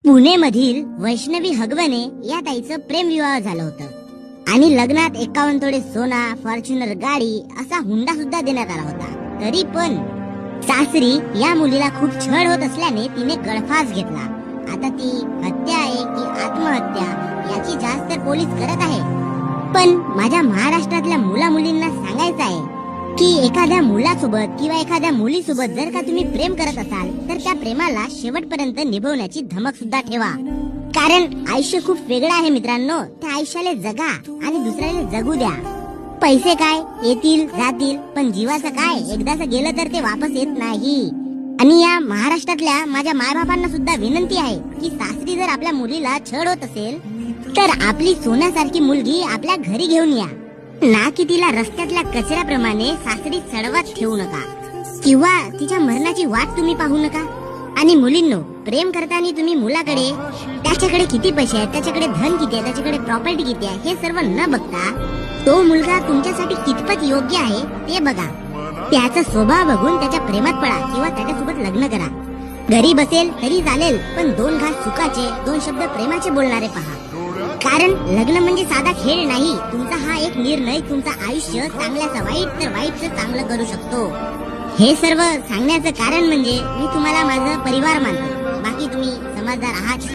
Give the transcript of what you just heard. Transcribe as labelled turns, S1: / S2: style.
S1: पुणेमधील वैष्णवी हगवणे या ताईचं प्रेमविवाह झालं होतं आणि लग्नात 51 तोळे सोना, फॉर्च्युनर गाडी असा हुंडा सुद्धा देण्यात आला होता। तरी पण सासरी या मुलीला खूप छळ होत असल्याने तिने गळफास घेतला। आता ती हत्या आहे की आत्महत्या याची जाच तर पोलीस करत आहे। पण माझ्या महाराष्ट्रातल्या मुला मुलींना सांगायचं आहे की एखाद्या मुलासोबत किंवा एखाद्या मुलीसोबत जर का तुम्ही प्रेम करत असाल तर त्या प्रेमाला शेवटपर्यंत निभवण्याची धमक सुद्धा ठेवा, कारण आयुष्य खूप वेगळं आहे मित्रांनो। त्या आयुष्याला जगा आणि दुसऱ्याला जगू द्या। पैसे काय येतील जातील, पण जीवाचं काय, एकदाच गेलं तर ते वापस येत नाही। आणि या महाराष्ट्रातल्या माझ्या मायबापांना सुद्धा विनंती आहे की सासरी जर आपल्या मुलीला छळ होत असेल तर आपली सोन्यासारखी मुलगी आपल्या घरी घेऊन या, ना की तिला रस्त्यातल्या कचऱ्याप्रमाणे सासरी सडवत ठेवू नका किंवा तिच्या मरणाची वाट तुम्ही पाहू नका। आणि मुलींनो, प्रेम करताना तुम्ही मुलाकडे त्याच्याकडे किती पैसे आहेत, त्याच्याकडे धन किती आहे, त्याच्याकडे प्रॉपर्टी किती आहे हे सर्व न बघता तो मुलगा तुमच्यासाठी कितपत योग्य आहे ते बघा। त्याचा स्वभाव बघून त्याच्या प्रेमात पडा किंवा त्याच्यासोबत लग्न करा। घरी बसेल तरी चालेल, पण 2 घास सुखाचे, 2 शब्द प्रेमाचे बोलणारे पहा, कारण लग्न म्हणजे साधा खेळ नाही। तुमचा हा एक निर्णय तुमचं आयुष्य चांगल्याचं वाईट तर वाईटचं चांगलं करू शकतो। हे सर्व सांगण्याचं कारण म्हणजे मी तुम्हाला माझा परिवार मानतो, बाकी तुम्ही समजदार आहात।